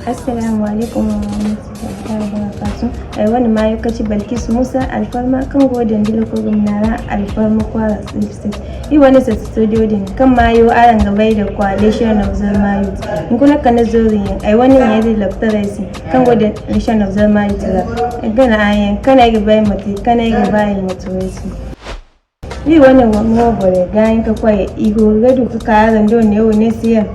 Assalamu alaikum wa rahmatullahi wa barakatuh. Ai wani ma kaci Balkis Musa alfarma kan godin dilo ko gumnara alfarma kwara state. I wani sa studio din kan mayo aran gabai da coalition of Zarma youth. In kuna kana zori ai wani ne da lecturer kan godin coalition of Zarma youth ga. Gana ayen kana ga bai mati kana ga bai motorisi. I wani mo bore Gaahinka Koyey igo gadu ka karan don ne woni siya.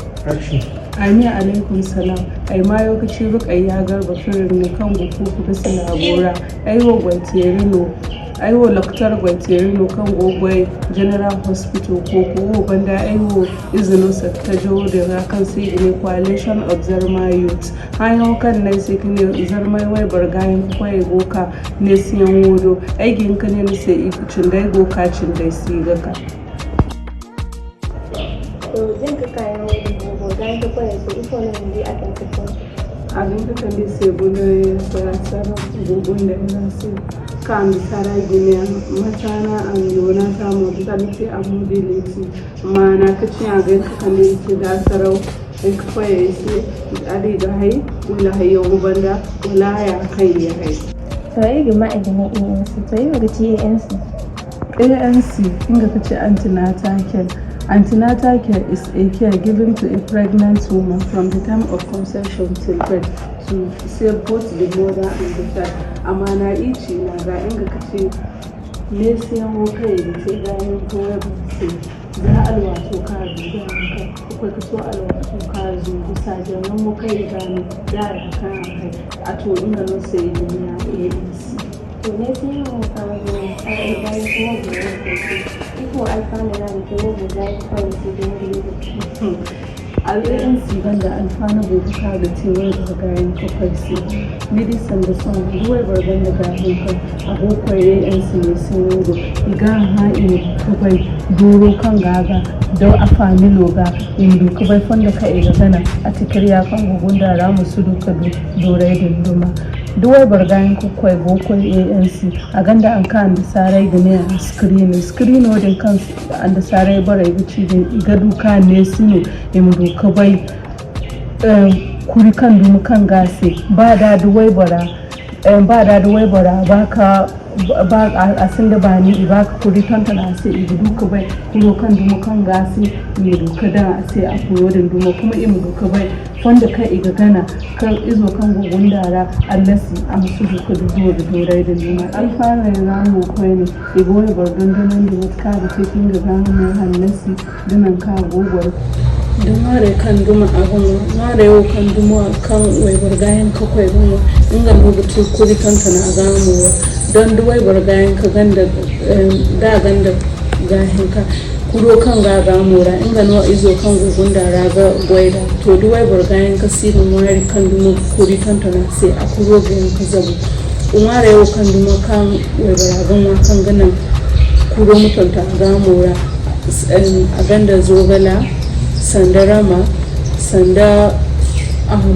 Amiya alaikum salam. Ai ma lokaci Rukayya Garba firin ne kan gufu kuka suna gora. Ai wo gwantiyeri no. Ai wo loktar gwantiyeri no kan gogoi General Hospital ko banda ai wo izinin sa ta jo da kan sai ne coalition of Zarma youth. Hayo kan nan sai kine Zarma wai Gaahinka Koyey goka ne siyan wodo. Ai ginka ne sai ikucin dai goka cin dai sigaka. Gaahinka Koyey so iko ne ndi akan kaso. Abin kan da sai bude sarasara gugun da ina sai kan sara gine matana an yona ta mu da nake amudi leti mana kace a ga kan da da sarau in Koyey sai adi ga hai wala hayo banda wala ya kai ya hai to ai ga ma'aikatan ANC to yi ga ci ANC inga kace antenatal care. Antenatal care is a care given to a pregnant woman from the time of conception till birth to save both the mother and the child. Amana ichi na ga inga kace ne siyan kai da sai Gaahinka Koyey sai za alwato ka zuwa ka akwai kaso alwato ka zuwa sajan mu kai da ni da kan kai a to inga no sai ni ANC. To ne sai mu kawo ai Gaahinka Koyey iko alfanu na da kewa da Gaahinka Koyey su don ANC banda alfanu bai ka da cewa da Gaahinka Koyey su medicine da son ruwai barban da Gaahinka abokai ANC ne sun wudo iga ha in kubai doro kan gaga da afani loga in duka bai fanda ka ga gana a tikar ya kan gugun da ramu su duka dorai dinduma duwai Gaahinka Koyey gokoi ANC a ganda an kan da sarai gane a screen wadin kan an da sarai barai bici din iga duka ne sino im duka bai kuri kan dumu kan gase ba da duwai bara ba a sin da ba ni ba ka kuri tantana sai iga duka bai kuro kan dumu kan gase ne duka da sai a koyo din dumu kuma im duka bai wanda ka iga gana kan izo kan gugun dara allasi a musu duka dubu da dorai da nuna alfara ya zama kwai ne iga wani bardon danan da wata ka da cikin ga zama mai hannasi dinan ka gogwar da mare kan duma abin mare yau kan duma kan waibar Gaahinka Koyey duma inga rubutu kuri tantana a gamuwa don duwai Gaahinka ganda da ganda Gaahinka kuro kan gaga mura inga no izo kan gugun da raga gwaida to duwai Gaahinka sirin wari kan duma kuri tantana sai a kuro Gaahinka zabu umare yau kan duma kan waibar wa kan ganan kuro mutunta ga mura a ganda zogala sanda rama sanda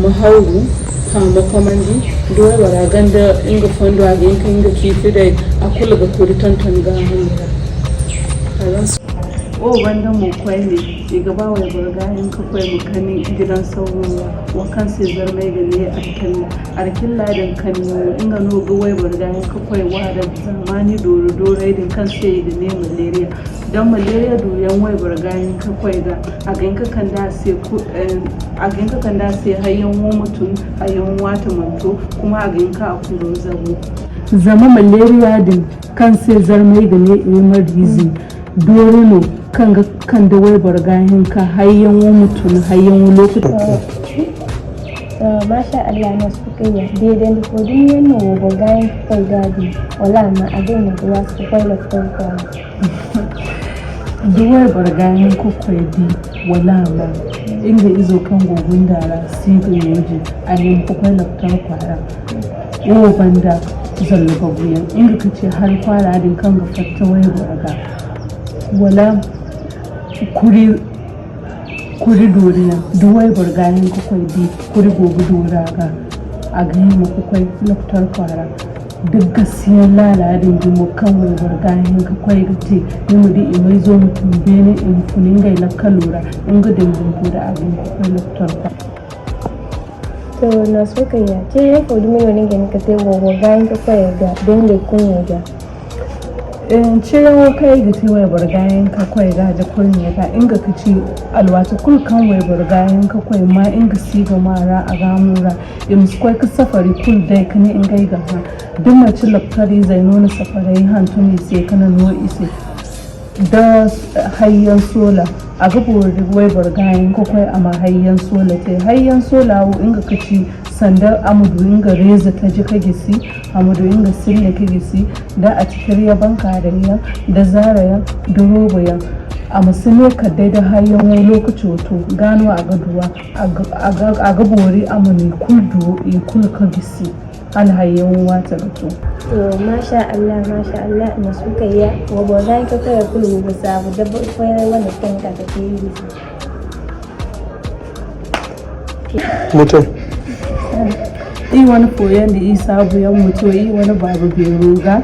mahauru kama kwamandi duwai ganda inga fondo a Gaahinka inga kifi da a kula ga kuri tantan ga mura banda mu kwai ne iga ba wai Gaahinka Koyey mu kani gidan sauro wa kan sai zarmai ga ne arkilla da kan inga no ga wai Gaahinka Koyey wa da zamani doro din kan sai da ne malaria dan malaria doyan wai Gaahinka Koyey ga a Gaahinka kan da sai hayyan mutun hayyan wata manto kuma a Gaahinka a kulo zabo zama malaria din kan sai zarmai ga ne emergency dorino kan da wai Gaahinka hayyan mutun hayyan lokuta masha Allah na su kai ya daidai da kodin yana wa Gaahinka Koyey gadi wala ma a daina da wasu kai da kai duwai Gaahinka Koyey di wala ma inda izo kan gogun dara sigo yoji a yin kukwai laftar kwara yau banda zalluba buyan inda kace har kwara din kan ga fatta wai barga wala kuri doriya duwai Gaahinka Koyey di kuri gogu doraga a gani mu kukwai laftar kwara duk gaskiyar laladin dumu kan wai Gaahinka Koyey ga te ne mu di imai zo mutum bene in funin gai la kalura in ga dangin da abin kukwai laftar kwara to na so ka ya ce ko dumi wani gani ka te wo Gaahinka Koyey ga don le kun ga cewa kai ga tewa Gaahinka Koyey ga da kunya ga inga kaci alwata kulkan wai Gaahinka Koyey ma inga siga mara a gamura ims kwai ka safari kul dai kane inga ga ha duk mace laftari zai nuna safarai hantuni sai kana no ise da hayyan sola a gabo wai Gaahinka Koyey amma hayyan sola tai hayyan sola wo inga kaci sandar amudu inga reza ta ji ka gisi amudu inga sille ka gisi da a cikin ya banka da yan da zarayan da robayan a musulmi ka dai da hayyan wani lokaci wato gano a gaduwa a gabori amuni kuldu in kul ka gisi alhayyan wata gato to masha Allah na so ka ya wo Gaahinka Koyey kulu ba sabu da ba koyar wanda kan ka ta yi mutum wani koyon da isa buyan mutu wani babu beruga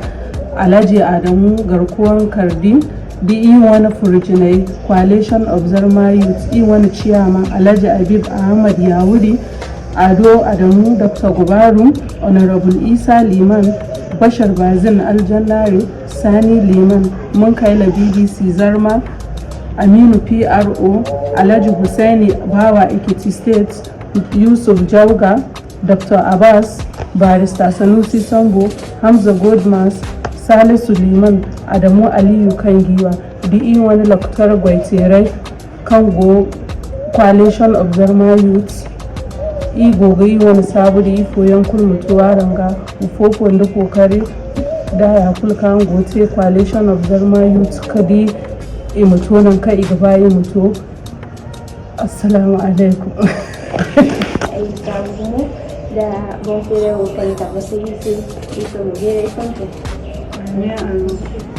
Alhaji Adamu garkuwan kardi di wani furjinai coalition of Zarma youth wani ciyaman Alhaji Habib Ahmad Yawuri Ado Adamu Dr. Gubaru Honorable Isa Liman Bashar Bazin Aljannari Sani Liman Munkaila BBC Zarma Aminu PRO Alhaji Hussaini Bawa Ekiti State Yusuf Jauga Dr. Abbas Barista Sanusi Sambo Hamza Godmas Salisu Liman Adamu Aliyu Kangiwa di wani Dr. Gwaiterai Kango Coalition of Zarma Youth gobe wani sabu da ifo yankun mutuwa ranga ufofon da kokari da ya kulkan gote Coalition of Zarma Youth kadi mutunan kai gaba yi mutu. Assalamu alaikum. da Boŋ-feeray wo kan ta ba sai sai ito mu gere kanto. Yeah.